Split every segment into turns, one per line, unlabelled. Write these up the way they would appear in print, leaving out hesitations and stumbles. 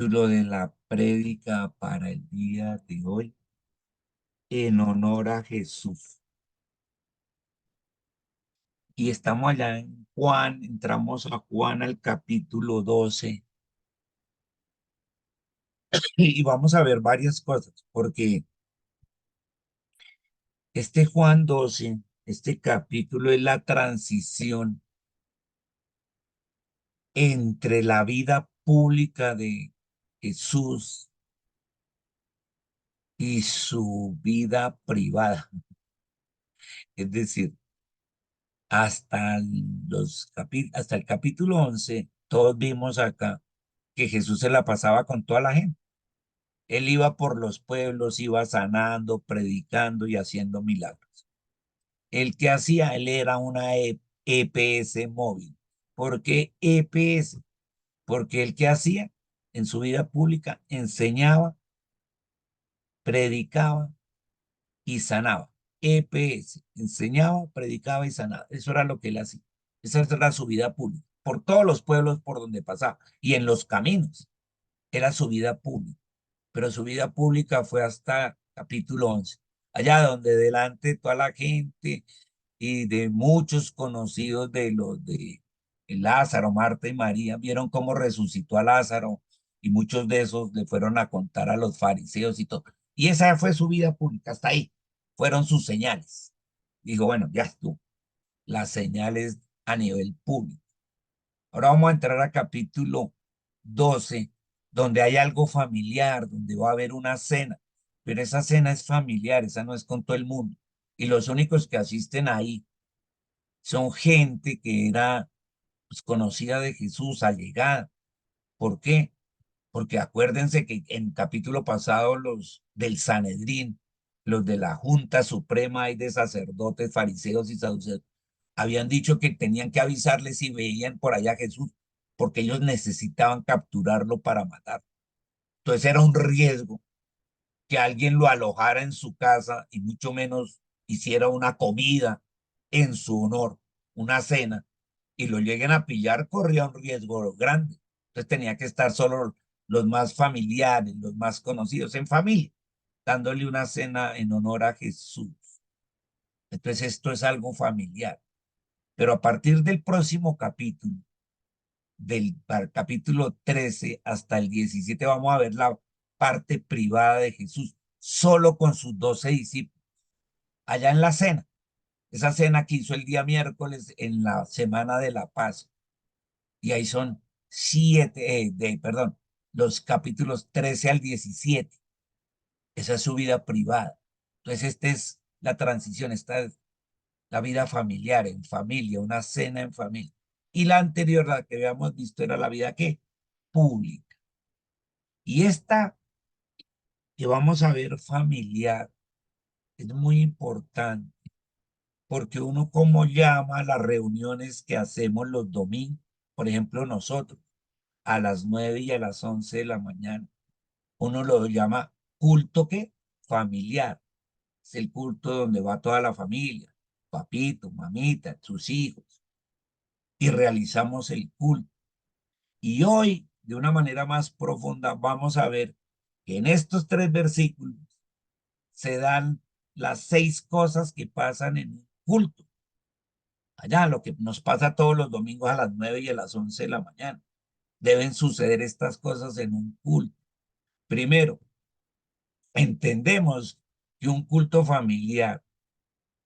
Título de la prédica para el día de hoy, en honor a Jesús. Y estamos allá en Juan, entramos a Juan al capítulo 12 y vamos a ver varias cosas, porque este Juan 12, este capítulo es la transición entre la vida pública de Jesús y su vida privada. Es decir, hasta el capítulo 11, todos vimos acá que Jesús se la pasaba con toda la gente. Él iba por los pueblos, iba sanando, predicando y haciendo milagros. El que hacía, él era una EPS móvil. ¿Por qué EPS? Porque el que hacía en su vida pública enseñaba, predicaba y sanaba. EPS, enseñaba, predicaba y sanaba. Eso era lo que él hacía. Esa era su vida pública, por todos los pueblos por donde pasaba y en los caminos. Era su vida pública, pero su vida pública fue hasta capítulo 11, allá donde delante de toda la gente y de muchos conocidos de los de Lázaro, Marta y María, vieron cómo resucitó a Lázaro y muchos de esos le fueron a contar a los fariseos y todo. Y esa fue su vida pública, hasta ahí. Fueron sus señales. Dijo, bueno, ya estuvo. Las señales a nivel público. Ahora vamos a entrar a capítulo 12, donde hay algo familiar, donde va a haber una cena, pero esa cena es familiar, esa no es con todo el mundo. Y los únicos que asisten ahí son gente que era pues, conocida de Jesús, allegada. ¿Por qué? Porque acuérdense que en el capítulo pasado los del Sanedrín, los de la Junta Suprema y de sacerdotes, fariseos y saduceos, habían dicho que tenían que avisarles si veían por allá a Jesús, porque ellos necesitaban capturarlo para matar. Entonces era un riesgo que alguien lo alojara en su casa y mucho menos hiciera una comida en su honor, una cena, y lo lleguen a pillar, corría un riesgo grande. Entonces tenía que estar solo los más familiares, los más conocidos en familia, dándole una cena en honor a Jesús. Entonces esto es algo familiar. Pero a partir del próximo capítulo, capítulo 13 hasta el 17, vamos a ver la parte privada de Jesús, solo con sus 12 discípulos, allá en la cena. Esa cena que hizo el día miércoles en la semana de la paz. Y ahí son perdón, los capítulos 13 al 17. Esa es su vida privada. Entonces, esta es la transición, esta es la vida familiar, en familia, una cena en familia. Y la anterior, la que habíamos visto, era la vida ¿qué? Pública. Y esta que vamos a ver familiar es muy importante porque uno como llama a las reuniones que hacemos los domingos, por ejemplo nosotros, a las 9 y a las 11 de la mañana, uno lo llama culto ¿qué? Familiar. Es el culto donde va toda la familia, papito, mamita, sus hijos, y realizamos el culto. Y hoy, de una manera más profunda, vamos a ver que en estos tres versículos se dan las 6 cosas que pasan en un culto. Allá, lo que nos pasa todos los domingos a las 9 y a las 11 de la mañana. Deben suceder estas cosas en un culto. Primero, entendemos que un culto familiar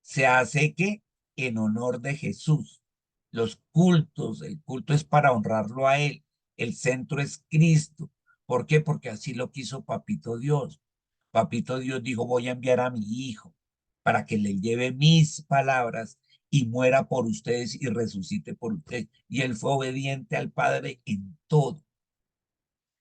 se hace que en honor de Jesús. Los cultos, el culto es para honrarlo a Él. El centro es Cristo. ¿Por qué? Porque así lo quiso Papito Dios. Papito Dios dijo, voy a enviar a mi hijo para que le lleve mis palabras y muera por ustedes y resucite por ustedes. Y él fue obediente al Padre en todo.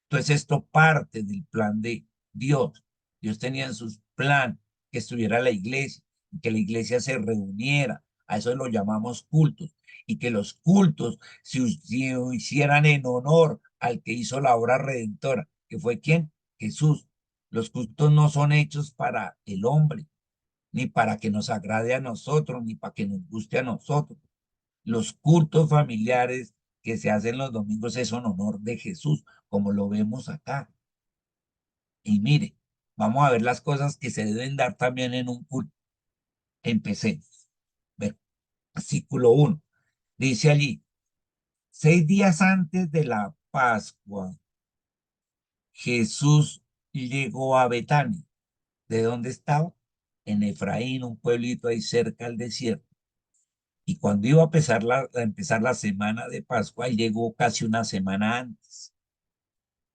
Entonces esto parte del plan de Dios. Dios tenía en sus plan que estuviera la iglesia, que la iglesia se reuniera. A eso lo llamamos cultos. Y que los cultos se hicieran en honor al que hizo la obra redentora, que fue ¿quién? Jesús. Los cultos no son hechos para el hombre, ni para que nos agrade a nosotros, ni para que nos guste a nosotros. Los cultos familiares que se hacen los domingos es en honor de Jesús, como lo vemos acá. Y mire, vamos a ver las cosas que se deben dar también en un culto. Empecemos. Versículo 1. Dice allí, 6 días antes de la Pascua, Jesús llegó a Betania. ¿De dónde estaba? En Efraín, un pueblito ahí cerca al desierto. Y cuando iba a empezar la semana de Pascua, él llegó casi una semana antes.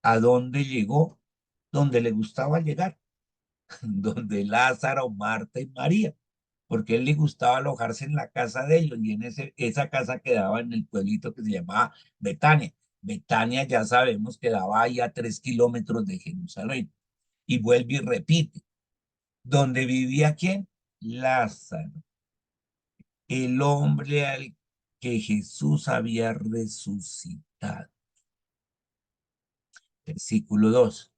¿A dónde llegó? Donde le gustaba llegar, donde Lázaro, Marta y María, porque a él le gustaba alojarse en la casa de ellos y esa casa quedaba en el pueblito que se llamaba Betania. Betania ya sabemos que daba ahí a 3 kilómetros de Jerusalén. Y vuelve y repite, ¿dónde vivía quién? Lázaro, el hombre al que Jesús había resucitado. Versículo 2.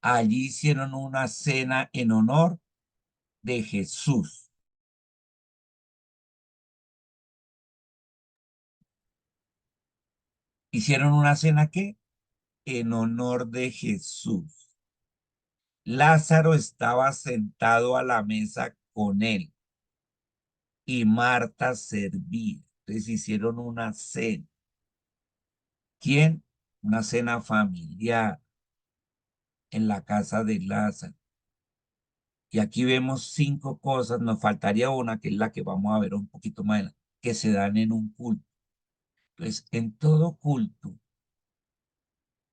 Allí hicieron una cena en honor de Jesús. ¿Hicieron una cena qué? En honor de Jesús. Lázaro estaba sentado a la mesa con él y Marta servía. Entonces hicieron una cena. ¿Quién? Una cena familiar en la casa de Lázaro. Y aquí vemos 5 cosas, nos faltaría una, que es la que vamos a ver un poquito más adelante, que se dan en un culto. Entonces, en todo culto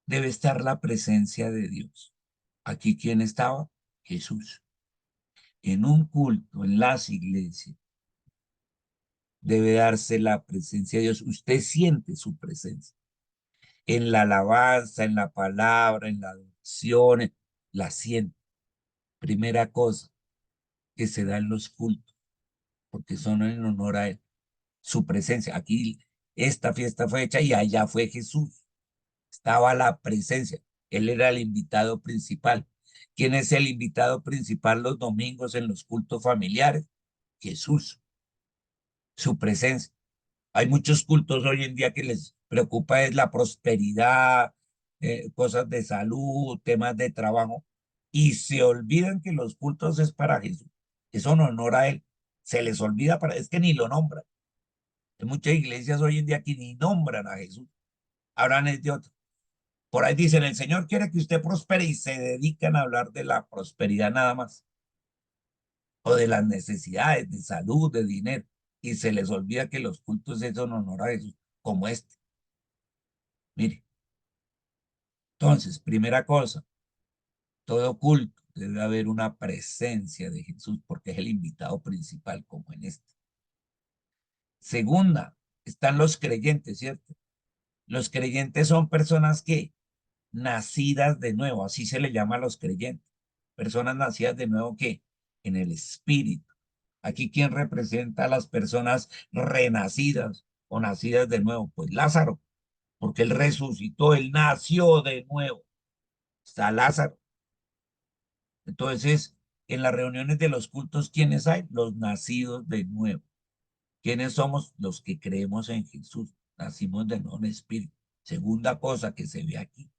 debe estar la presencia de Dios. Aquí, ¿quién estaba? Jesús. En un culto, en las iglesias, debe darse la presencia de Dios. Usted siente su presencia en la alabanza, en la palabra, en la adoración, la siente. Primera cosa que se da en los cultos, porque son en honor a Él, su presencia. Aquí esta fiesta fue hecha y allá fue Jesús. Estaba la presencia. Él era el invitado principal. ¿Quién es el invitado principal los domingos en los cultos familiares? Jesús, su presencia. Hay muchos cultos hoy en día que les preocupa es la prosperidad, cosas de salud, temas de trabajo, y se olvidan que los cultos es para Jesús. Eso en honor a Él. Se les olvida, es que ni lo nombran. Hay muchas iglesias hoy en día que ni nombran a Jesús. Hablan es de otro. Por ahí dicen, el Señor quiere que usted prospere y se dedican a hablar de la prosperidad nada más, o de las necesidades de salud, de dinero, y se les olvida que los cultos es en honor a Jesús, como este. Mire, entonces, primera cosa, todo culto debe haber una presencia de Jesús porque es el invitado principal, como en este. Segunda, están los creyentes, ¿cierto? Los creyentes son personas que nacidas de nuevo, así se le llama a los creyentes. Personas nacidas de nuevo que en el espíritu. Aquí, ¿quién representa a las personas renacidas o nacidas de nuevo? Pues Lázaro, porque él resucitó, él nació de nuevo. Está Lázaro. Entonces, en las reuniones de los cultos, ¿quiénes hay? Los nacidos de nuevo. ¿Quiénes somos? Los que creemos en Jesús. Nacimos de nuevo en espíritu. Segunda cosa que se ve aquí.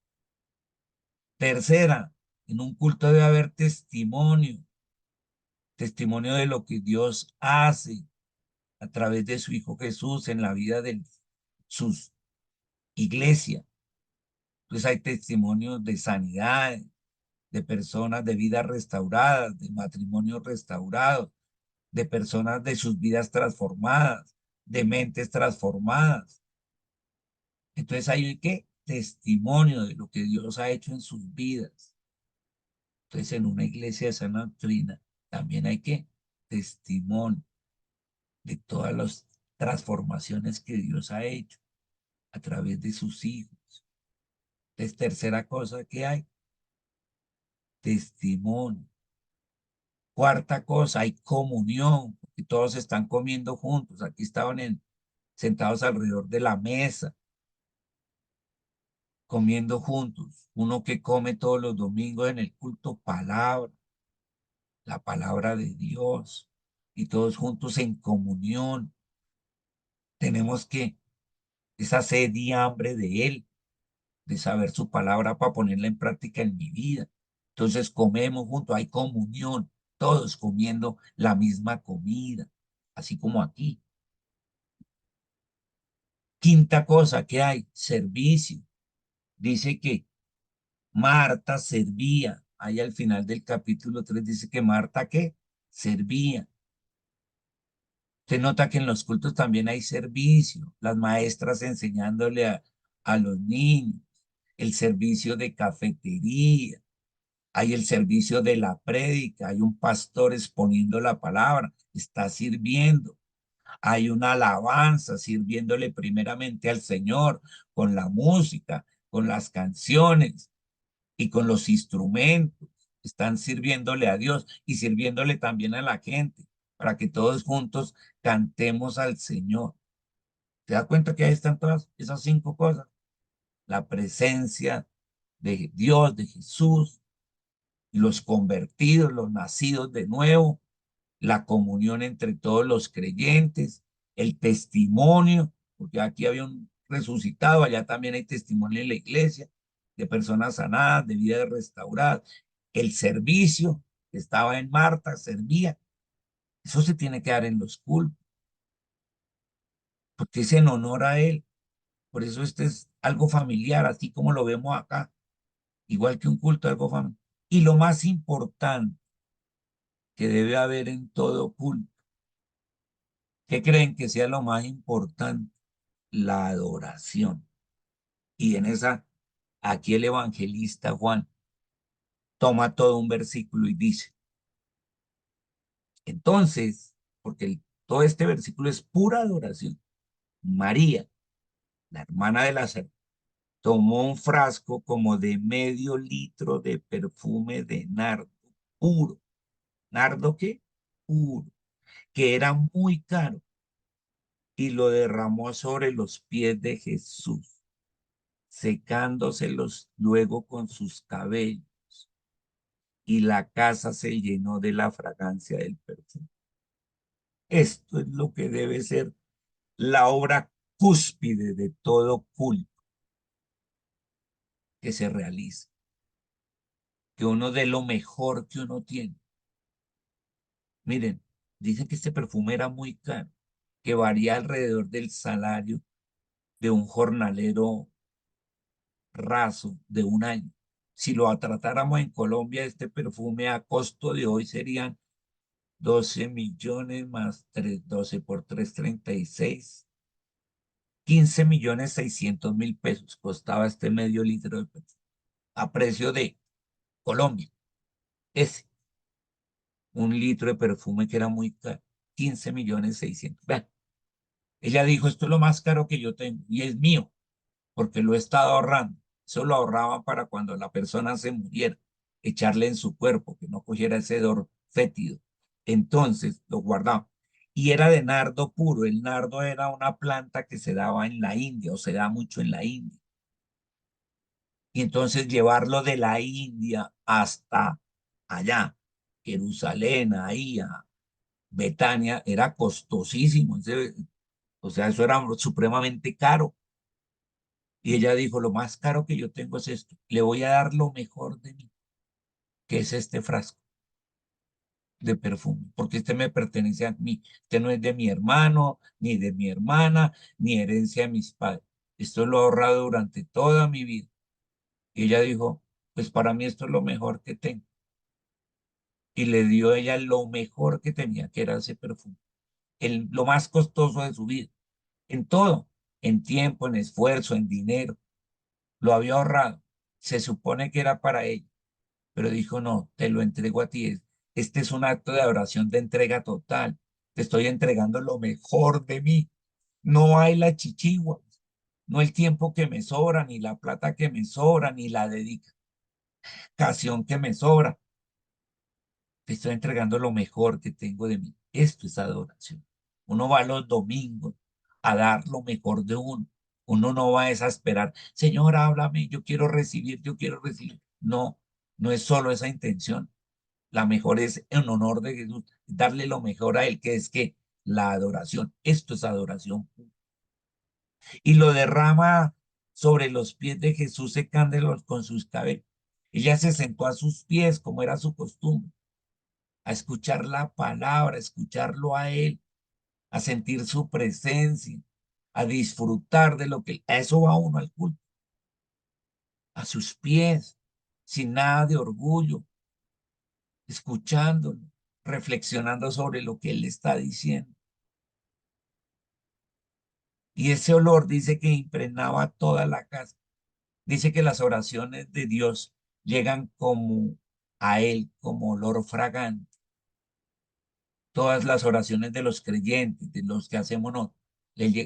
Tercera, en un culto debe haber testimonio. Testimonio de lo que Dios hace a través de su Hijo Jesús en la vida de sus iglesias. Entonces hay testimonios de sanidad, de personas de vidas restauradas, de matrimonios restaurados, de personas de sus vidas transformadas, de mentes transformadas. Entonces hay que testimonio de lo que Dios ha hecho en sus vidas. Entonces en una iglesia de sana doctrina también hay que testimonio de todas las transformaciones que Dios ha hecho a través de sus hijos. Entonces, tercera cosa que hay, testimonio. Cuarta cosa, hay comunión, porque todos están comiendo juntos. Aquí estaban sentados alrededor de la mesa, comiendo juntos. Uno que come todos los domingos en el culto, palabra, la palabra de Dios, y todos juntos en comunión. Tenemos que esa sed y hambre de Él, de saber su palabra para ponerla en práctica en mi vida. Entonces comemos juntos, hay comunión, todos comiendo la misma comida, así como aquí. Quinta cosa que hay, servicio. Dice que Marta servía. Ahí al final del capítulo 3 dice que Marta, ¿qué? Servía. Se nota que en los cultos también hay servicio, las maestras enseñándole a los niños, el servicio de cafetería, hay el servicio de la prédica, hay un pastor exponiendo la palabra, está sirviendo, hay una alabanza sirviéndole primeramente al Señor con la música, con las canciones y con los instrumentos. Están sirviéndole a Dios y sirviéndole también a la gente para que todos juntos cantemos al Señor. ¿Te das cuenta que ahí están todas esas cinco cosas? La presencia de Dios, de Jesús, los convertidos, los nacidos de nuevo, la comunión entre todos los creyentes, el testimonio, porque aquí había un resucitado, allá también hay testimonio en la iglesia, de personas sanadas, de vidas restauradas, el servicio, que estaba en Marta, servía, eso se tiene que dar en los cultos, porque es en honor a Él, por eso este es algo familiar, así como lo vemos acá, igual que un culto, algo familiar. Y lo más importante que debe haber en todo culto, ¿qué creen que sea lo más importante? La adoración. Y en esa, aquí el evangelista Juan toma todo un versículo y dice, entonces, porque todo este versículo es pura adoración, María, la hermana de Lázaro, tomó un frasco como de 1/2 litro de perfume de nardo puro. ¿Nardo qué? Puro, que era muy caro, y lo derramó sobre los pies de Jesús, secándoselos luego con sus cabellos, y la casa se llenó de la fragancia del perfume. Esto es lo que debe ser la obra cúspide de todo culto que se realiza, que uno dé lo mejor que uno tiene. Miren, dicen que este perfume era muy caro, que varía alrededor del salario de un jornalero raso de un año. Si lo tratáramos en Colombia, este perfume a costo de hoy serían 12 millones más 3, 12 por 3, 36, 15.600.000 pesos costaba este medio litro de perfume a precio de Colombia. Ese, un litro de perfume que era muy caro, 15.600.000. Vean, ella dijo, esto es lo más caro que yo tengo y es mío porque lo he estado ahorrando. Eso lo ahorraba para cuando la persona se muriera, echarle en su cuerpo, que no cogiera ese hedor fétido. Entonces lo guardaba. Y era de nardo puro. El nardo era una planta que se daba en la India o se da mucho en la India. Y entonces llevarlo de la India hasta allá, Jerusalén, ahí a Betania, era costosísimo. O sea, eso era supremamente caro. Y ella dijo, lo más caro que yo tengo es esto. Le voy a dar lo mejor de mí, que es este frasco de perfume, porque este me pertenece a mí. Este no es de mi hermano, ni de mi hermana, ni herencia de mis padres. Esto lo he ahorrado durante toda mi vida. Y ella dijo, pues para mí esto es lo mejor que tengo. Y le dio a ella lo mejor que tenía, que era ese perfume. Lo más costoso de su vida. En todo, en tiempo, en esfuerzo, en dinero. Lo había ahorrado. Se supone que era para ella, pero dijo, no, te lo entrego a ti. Este es un acto de adoración de entrega total. Te estoy entregando lo mejor de mí. No hay la chichigua, no el tiempo que me sobra, ni la plata que me sobra, ni la dedicación que me sobra. Te estoy entregando lo mejor que tengo de mí. Esto es adoración. Uno va los domingos a dar lo mejor de uno. Uno no va a esperar, Señor, háblame, yo quiero recibir, yo quiero recibir. No, no es solo esa intención. La mejor es en honor de Jesús, darle lo mejor a Él, que es que la adoración. Esto es adoración. y lo derrama sobre los pies de Jesús secándolos con sus cabellos. Ella se sentó a sus pies, como era su costumbre, a escuchar la palabra, a escucharlo a él, a sentir su presencia, a disfrutar de lo que... A eso va uno al culto, a sus pies, sin nada de orgullo, escuchándolo, reflexionando sobre lo que él le está diciendo. Y ese olor dice que impregnaba toda la casa. Dice que las oraciones de Dios llegan como a él, como olor fragante. Todas las oraciones de los creyentes, de los que hacemos nosotros,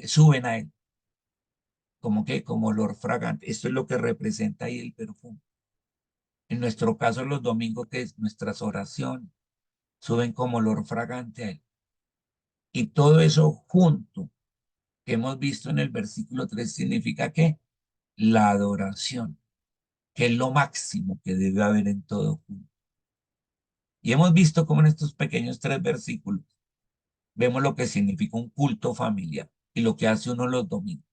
suben a él, como que como olor fragante. Esto es lo que representa ahí el perfume. En nuestro caso, los domingos, que es nuestras oraciones, suben como olor fragante a él. Y todo eso junto que hemos visto en el versículo 3 significa que la adoración, que es lo máximo que debe haber en todo culto. Y hemos visto cómo en estos pequeños 3 versículos vemos lo que significa un culto familiar y lo que hace uno los domingos,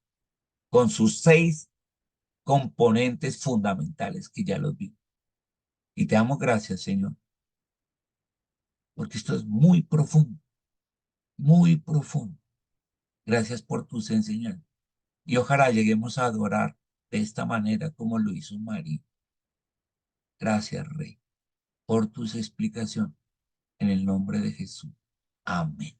con sus 6 componentes fundamentales que ya los vimos. Y te damos gracias, Señor, porque esto es muy profundo, muy profundo. Gracias por tus enseñanzas. Y ojalá lleguemos a adorar de esta manera como lo hizo María. Gracias, Rey, por tus explicaciones. En el nombre de Jesús. Amén.